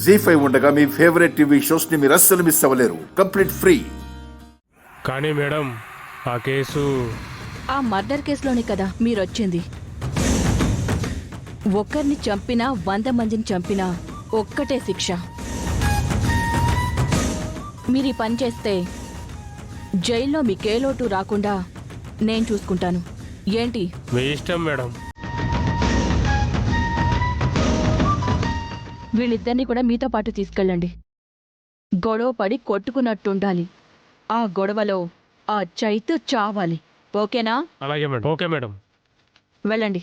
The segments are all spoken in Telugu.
జీ5 ఉండగా మీ ఫేవరెట్ టీవీ షోస్ ని మీరు అస్సలు మిస్ అవ్వలేరు. Complete free. కానీ మేడం ఆ కేసు ఆ మర్డర్ కేసులోనే కదా మీరొచ్చింది. ఒక్కరిని చంపినా 100 మందిని చంపినా ఒక్కటే శిక్ష. మీరు ఈ పని చేస్తే జైల్లో మీకే లోటు రాకుండా నేను చూసుకుంటాను. ఏంటి? మీ ఇష్టం మేడం. వీళ్ళిద్దరినీ కూడా మీతో పాటు తీసుకెళ్ళండి. గొడవ పడి కొట్టుకున్నట్టుండాలి. ఆ గొడవలో ఆ చైతు చావాలి. ఓకేనా? అలాగే మేడం. Okay madam. వెళ్ళండి.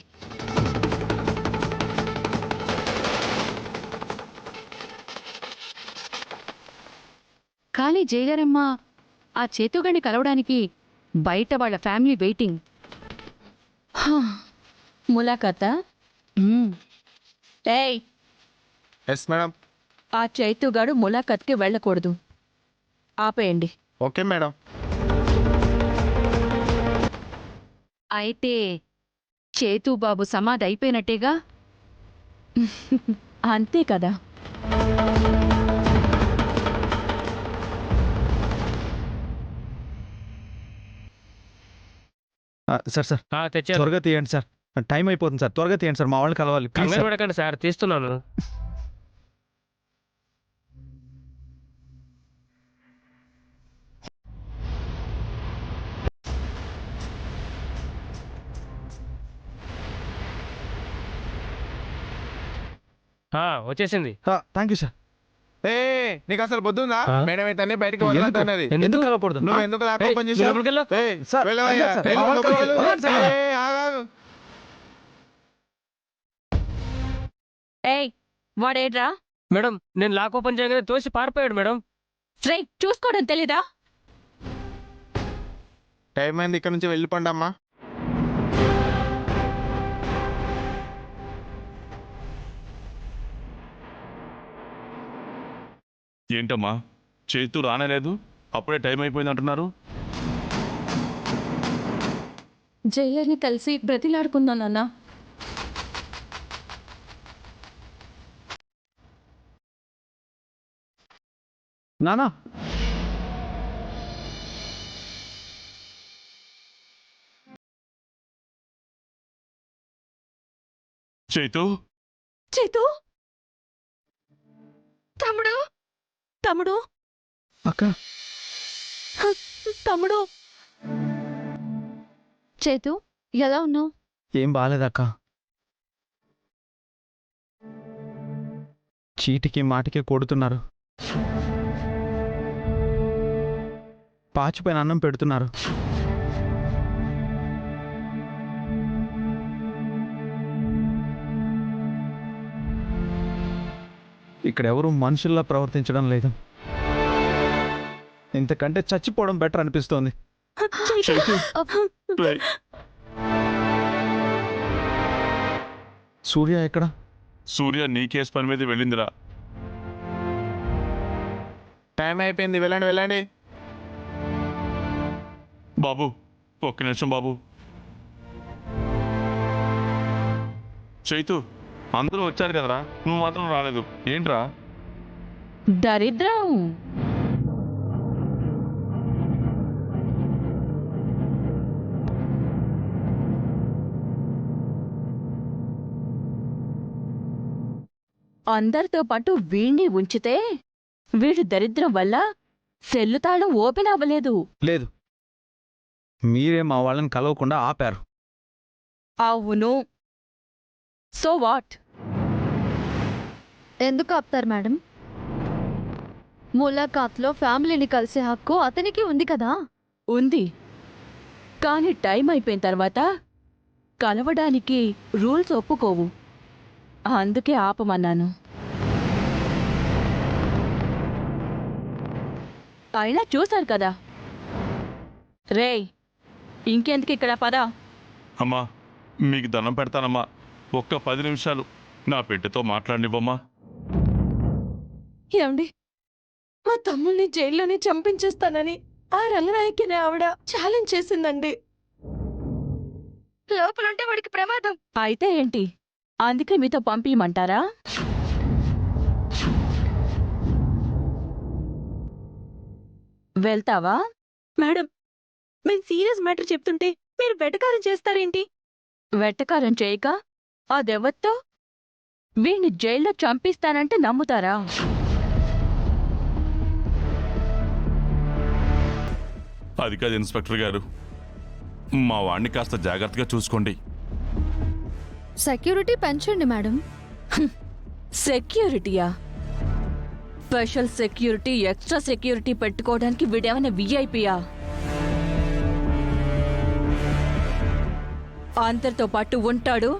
కానీ జైలరమ్మ ఆ చేతుగాని కలవడానికి బయట వాళ్ళ ఫ్యామిలీ వెయిటింగ్. ములాఖాతా? ఏయ్, ఎస్ మేడం. ఆ చైతుగాడు ములాఖత్కి వెళ్ళకూడదు. ఆపేయండి. Okay madam. అయితే చేతుబాబు సమాధి అయిపోయినట్టేగా? అంతే కదా. సార్ తెచ్చారు. త్వరగా తీయండి సార్, టైం అయిపోతుంది సార్. త్వరగా తీయండి సార్, మా వాళ్ళని కలవాలి. ప్లీజ్ కంగారు సార్. పడకండి సార్, తీస్తున్నాను. వచ్చేసింది. Thank you sir. ఏ నీకు అసలు బుద్ధుందా? ఆ? మేడం అయితే బయటికి వదలద్దన్నది. ఎందుకు కలవకూడదు? నువ్వు ఎందుకు ల్యాప్ ఏయ్, ఓపెన్ నువ్వు చేసావు? లోపలికి వెళ్ళు. ఏయ్, సార్, వెళ్ళవయ్యా. సార్, వెళ్ళు, మా వాళ్ళకి లోపలికి వెళ్ళు. వదలండి సార్. ఏయ్, ఆగు. ఏయ్, వాడేడ్రా? మేడం నేను లాక్ ఓపెన్ చేయగానే తోసి పారిపోయాడు మేడం. శ్రీ, చూసుకోవడం తెలీదా? టైం అయింది, ఇక్కడ నుంచి వెళ్ళిపోండి అమ్మా. ఏంటమ్మా చేతు రానేలేదు, అప్పుడే టైం అయిపోయింది అంటున్నారు. జైలర్ని కలిసి బ్రతిలాడుకుందాం నాన్న. నానా, చేతు చేతు, తమ్ముడు, తమ్ముడు, అక్క, తమ్ముడు. చేతు ఎలా ఉన్నావు? ఏం బాగాలేదక్క. చీటికి మాటికి కొడుతున్నారు, పాచిపోయిన అన్నం పెడుతున్నారు. ఇక్కడ ఎవరు మనుషుల్లా ప్రవర్తించడం లేదు. ఇంతకంటే చచ్చిపోవడం బెటర్ అనిపిస్తోంది. రేయ్, సూర్య ఎక్కడ? సూర్య నీ కేసు పని మీద వెళ్ళిందిరా. టైం అయిపోయింది, వెళ్ళండి వెళ్ళండి. బాబు ఒక్క నిమిషం బాబు. చైతు అందరూ వచ్చారు కదరా, నువ్వు మాత్రం రాలేదు ఏంట్రా? దరిద్రం. అందరితో పాటు వీణ్ణి ఉంచితే వీడి దరిద్రం వల్ల సెల్లు తాళం ఓపెన్ అవ్వలేదు. లేదు, మీరే మా వాళ్ళని కలవకుండా ఆపారు. అవును. So what? ఎందుకు ఆపుతారు మేడం? ములాఖాత్లో ఫ్యామిలీని కలిసే హక్కు అతనికి ఉంది కదా. ఉంది, కానీ టైం అయిపోయిన తర్వాత కలవడానికి రూల్స్ ఒప్పుకోవు. అందుకే ఆపమన్నాను. అయినా చూశారు కదా. రేయ్, ఇంకెందుకు ఇక్కడ? పదా. అమ్మా మీకు దండం పెడతానమ్మా, ఒక్క 10 నిమిషాలు నా పెట్టెతో మాట్లాడినివ్వమ్మా. ఏమండి, మా తమ్ముల్ని జైల్లోనే చంపించేస్తానని ఆ రంగనాయకిని ఆవిడ ఛాలెంజ్ చేసిందండి. లోపలుంటే వాడికి ప్రమాదం. అయితే ఏంటి? అందుకే మీతో పంపించమంటారా? వెళ్తావా? మేడం మేము సీరియస్ మ్యాటర్ చెప్తుంటే మీరు వెటకారం చేస్తారేంటి? వెట్టకారం చేయక అదెవత్తో వీణ్ణి జైల్లో చంపిస్తానంటే నమ్ముతారా? అది కాదు ఇన్స్పెక్టర్ గారు, మా వాడిని కాస్త జాగ్రత్తగా చూసుకోండి. సెక్యూరిటీ పెంచండి మేడం. సెక్యూరిటీయా? స్పెషల్ సెక్యూరిటీ, ఎక్స్ట్రా సెక్యూరిటీ పెట్టుకోవడానికి వీడేమైనా విఐపియా? అందరితో పాటు ఉంటాడు,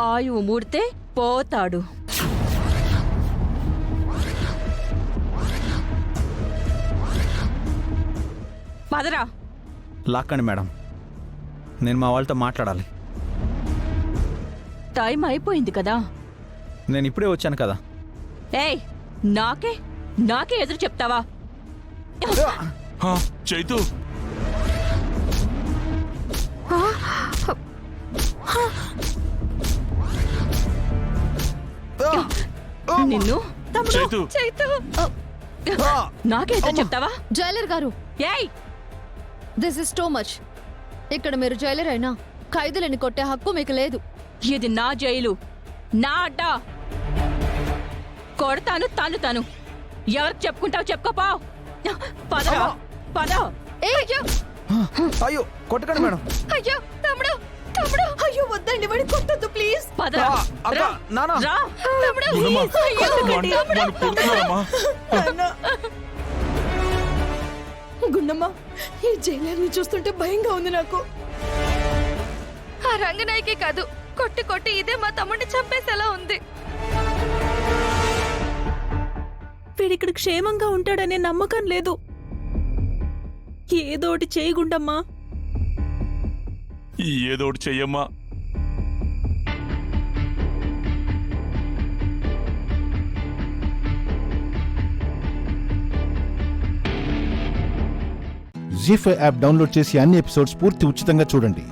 ఆయువు మూడితే పోతాడు. పదరా. లాక్కండి మేడం, నేను మా వాళ్ళతో మాట్లాడాలి. టైం అయిపోయింది కదా. నేను ఇప్పుడే వచ్చాను కదా. ఏయ్, నాకే ఎదురు చెప్తావా? హా, చైతు నిన్ను చైతు నాకే ఎదురు చెప్తావా? జైలర్ గారు, ఏయ్, దిస్ ఇస్ టూ మచ్. ఇక్కడ మీరు జైలర్ అయినా ఖైదీలని కొట్టే హక్కు మీకు లేదు. ఇది నా జైలు, నా అడ్డా. కొడతాను, తన్నుతాను. ఎవరికి చెప్పుకుంటావు చెప్పుకోపో. పదరా, పద. అయ్యో అయ్యో కొట్టకండి మేడం. అయ్యో తమ్ముడు, తమ్ముడు, అయ్యో వద్దండి, వాడి కొట్టొద్దు ప్లీజ్. పదరా, అక్క, రా, నాన్న. రా. తమ్ముడు, గుణమా, అయ్యో, వాడిని కొడుతున్నావమ్మా? గుండమ్మ, ఈ జైలర్ని చూస్తుంటే భయంగా ఉంది నాకు. ఆ రంగనాయకే కాదు, కొట్టి కొట్టి ఇదే మా తమ్ముడిని చంపేసేలా ఉంది. వీడిక్కడ క్షేమంగా ఉంటాడనే నమ్మకం లేదు. ఏదోటి చేయగుండమ్మా. ఏదోటి చెయ్యమ్మా. జీ5 యాప్ డౌన్లోడ్ చేసి అన్ని ఎపిసోడ్స్ పూర్తి ఉచితంగా చూడండి.